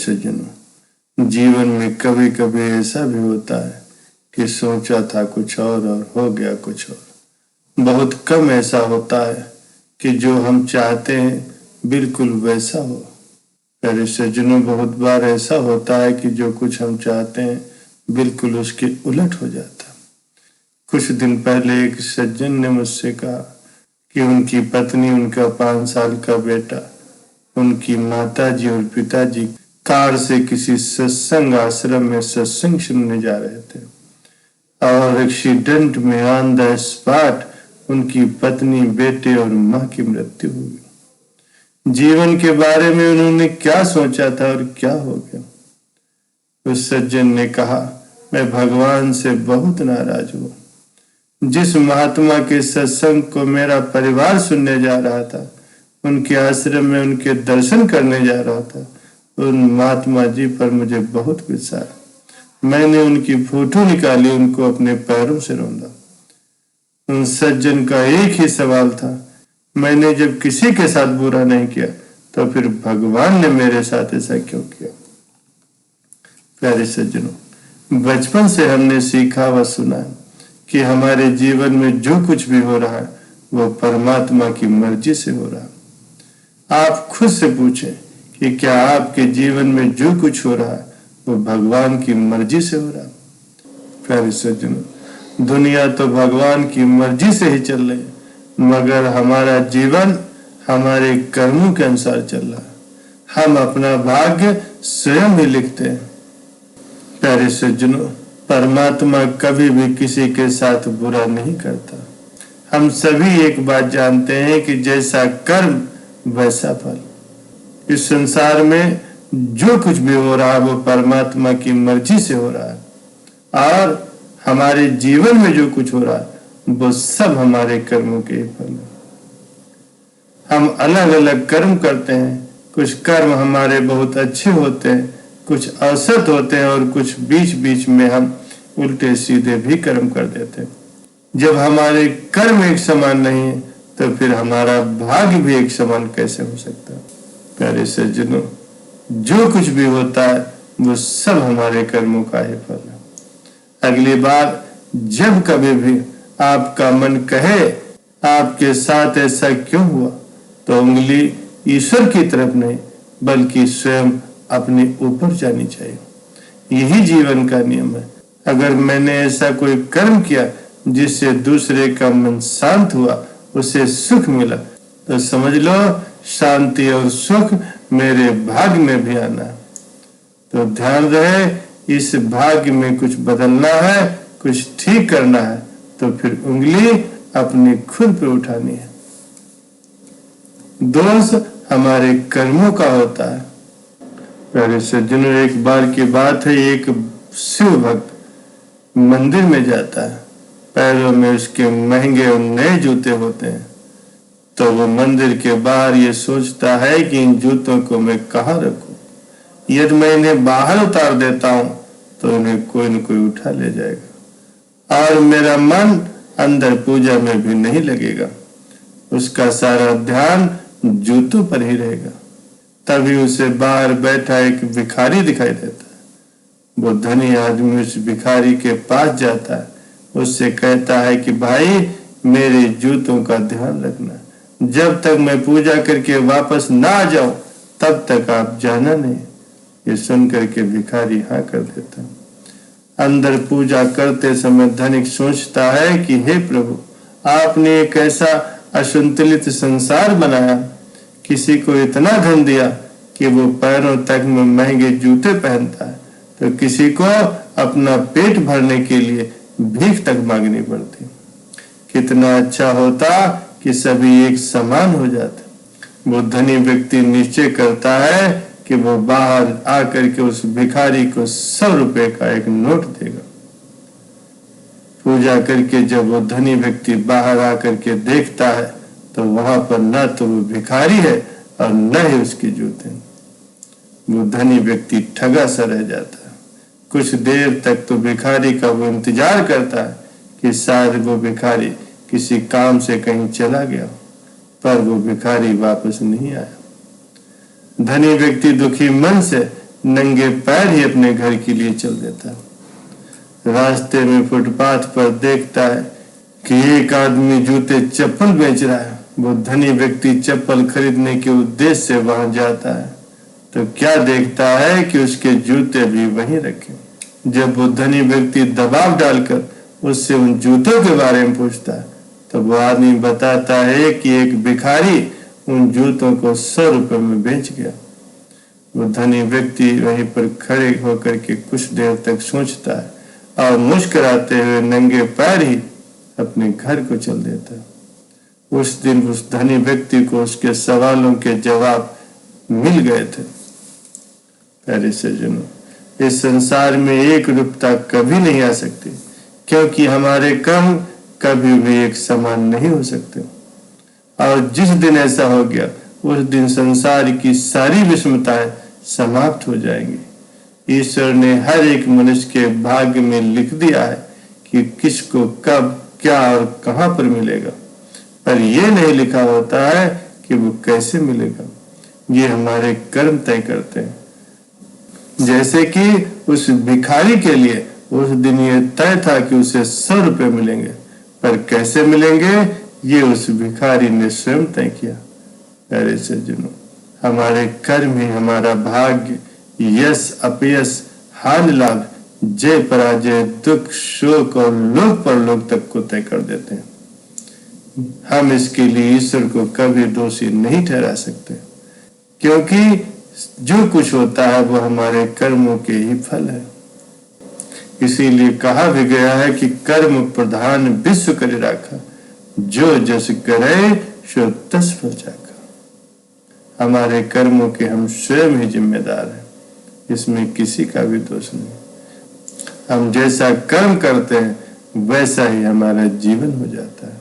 सज्जनों, जीवन में कभी कभी ऐसा भी होता है कि सोचा था कुछ और हो गया कुछ और। बहुत कम ऐसा होता है कि जो हम चाहते हैं बिल्कुल वैसा हो। प्यारे सज्जनों, बहुत बार ऐसा होता है कि जो कुछ हम चाहते हैं बिल्कुल उसके उलट हो जाता है। कुछ दिन पहले एक सज्जन ने मुझसे कहा कि उनकी पत्नी, उनका 5 साल का बेटा, उनकी माताजी और पिताजी कार से किसी सत्संग आश्रम में सत्संग सुनने जा रहे थे और एक्सीडेंट में ऑन द स्पॉट उनकी पत्नी, बेटे और मां की मृत्यु हो गई। जीवन के बारे में उन्होंने क्या सोचा था और क्या हो गया। उस सज्जन ने कहा, मैं भगवान से बहुत नाराज हूं। जिस महात्मा के सत्संग को मेरा परिवार सुनने जा रहा था, उनके आश्रम में उनके दर्शन करने जा रहा था, उन महात्मा जी पर मुझे बहुत गुस्सा है। मैंने उनकी फोटो निकाली, उनको अपने पैरों से रौंदा। उन सज्जन का एक ही सवाल था, मैंने जब किसी के साथ बुरा नहीं किया तो फिर भगवान ने मेरे साथ ऐसा क्यों किया। प्यारे सज्जनों, बचपन से हमने सीखा व सुना है कि हमारे जीवन में जो कुछ भी हो रहा है वो परमात्मा की मर्जी से हो रहा है। आप खुद से पूछें कि क्या आपके जीवन में जो कुछ हो रहा है वो भगवान की मर्जी से हो रहा है। प्यारे सज्जनों, दुनिया तो भगवान की मर्जी से ही चल रही है, मगर हमारा जीवन हमारे कर्मों के अनुसार चल रहा है। हम अपना भाग्य स्वयं ही लिखते हैं। प्यारे सज्जनों, परमात्मा कभी भी किसी के साथ बुरा नहीं करता। हम सभी एक बात जानते हैं कि जैसा कर्म वैसा फल। इस संसार में जो कुछ भी हो रहा है वो परमात्मा की मर्जी से हो रहा है और हमारे जीवन में जो कुछ हो रहा है वो सब हमारे कर्मों के फल है। हम अलग अलग कर्म करते हैं। कुछ कर्म हमारे बहुत अच्छे होते हैं, कुछ औसत होते हैं और कुछ बीच बीच में हम उल्टे सीधे भी कर्म कर देते हैं। जब हमारे कर्म एक समान नहीं है तो फिर हमारा भाग्य भी एक समान कैसे हो सकता है। प्यारे सज्जनों, जो कुछ भी होता है वो सब हमारे कर्मों का ही फल है। अगली बार जब कभी भी आपका मन कहे आपके साथ ऐसा क्यों हुआ, तो उंगली ईश्वर की तरफ नहीं बल्कि स्वयं अपने ऊपर जानी चाहिए। यही जीवन का नियम है। अगर मैंने ऐसा कोई कर्म किया जिससे दूसरे का मन शांत हुआ, उसे सुख मिला, तो समझ लो शांति और सुख मेरे भाग्य में भी आना है। तो ध्यान रहे, इस भाग्य में कुछ बदलना है, कुछ ठीक करना है, तो फिर उंगली अपनी खुद पे उठानी है। दोष हमारे कर्मों का होता है। प्यारे सज्जनों, एक बार की बात है, एक शिव भक्त मंदिर में जाता है। पैरों में उसके महंगे और नए जूते होते हैं, तो वो मंदिर के बाहर ये सोचता है कि इन जूतों को मैं कहाँ रखूं। यदि मैं इन्हें बाहर उतार देता हूं तो इन्हें कोई न कोई उठा ले जाएगा और मेरा मन अंदर पूजा में भी नहीं लगेगा। उसका सारा ध्यान जूतों पर ही रहेगा। तभी उसे बाहर बैठा एक भिखारी दिखाई देता है। वो धनी आदमी उस भिखारी के पास जाता है, उससे कहता है कि भाई, मेरे जूतों का ध्यान रखना। जब तक मैं पूजा करके वापस ना आ जाऊं तब तक आप जाना नहीं। ये सुनकर के भिखारी हाँ कर देता है। अंदर पूजा करते समय धनिक सोचता है कि हे प्रभु, आपने एक ऐसा असंतुलित संसार बनाया, किसी को इतना धन दिया कि वो पैरों तक में महंगे जूते पहनता है, तो किसी को अपना पेट भरने के लिए भीख तक मांगनी पड़ती। कितना अच्छा होता कि सभी एक समान हो जाते। वो धनी व्यक्ति निश्चय करता है कि वो बाहर आकर के उस भिखारी को 100 रुपए का एक नोट देगा। पूजा करके जब वो धनी व्यक्ति बाहर आकर के देखता है तो वहां पर न तो वो भिखारी है और न ही उसके जूते। वो धनी व्यक्ति ठगा सा रह जाता है। कुछ देर तक तो भिखारी का वो इंतजार करता है कि शायद वो भिखारी किसी काम से कहीं चला गया, पर वो भिखारी वापस नहीं आया। धनी व्यक्ति दुखी मन से नंगे पैर ही अपने घर के लिए चल देता है। रास्ते में फुटपाथ पर देखता है कि एक आदमी जूते चप्पल बेच रहा है। वो धनी व्यक्ति चप्पल खरीदने के उद्देश्य से वहां जाता है तो क्या देखता है कि उसके जूते भी वहीं रखे। जब वो धनी व्यक्ति दबाव डालकर उससे उन जूतों के बारे में पूछता है तो वो आदमी बताता है कि एक भिखारी उन जूतों को 100 रुपए में बेच गया। वो धनी व्यक्ति वहीं पर खड़े होकर के कुछ देर तक सोचता है और मुस्कुराते हुए नंगे पैर ही अपने घर को चल देता है। उस दिन उस धनी व्यक्ति को उसके सवालों के जवाब मिल गए थे। प्यारे सज्जनों, इस संसार में एक रूपता कभी नहीं आ सकती, क्योंकि हमारे कर्म कभी भी एक समान नहीं हो सकते। और जिस दिन ऐसा हो गया उस दिन संसार की सारी विषमताएं समाप्त हो जाएंगी। ईश्वर ने हर एक मनुष्य के भाग्य में लिख दिया है कि किसको कब क्या और कहां पर मिलेगा, पर यह नहीं लिखा होता है कि वो कैसे मिलेगा। ये हमारे कर्म तय करते हैं। जैसे कि उस भिखारी के लिए उस दिन ये तय था कि उसे 100 रुपए मिलेंगे, पर कैसे मिलेंगे ये उस भिखारी ने स्वयं तय किया। प्यारे सज्जनों, हमारे कर्म ही हमारा भाग्य, यश अपयश, हानि लाभ, जय पराजय, दुख शोक और लोक परलोक तक को तय कर देते हैं। हम इसके लिए ईश्वर को कभी दोषी नहीं ठहरा सकते, क्योंकि जो कुछ होता है वो हमारे कर्मों के ही फल है। इसीलिए कहा भी गया है कि कर्म प्रधान विश्व करे राखा, जो जस करे सो तस फल चाखा। हमारे कर्मों के हम स्वयं ही जिम्मेदार हैं, इसमें किसी का भी दोष नहीं। हम जैसा कर्म करते हैं वैसा ही हमारा जीवन हो जाता है।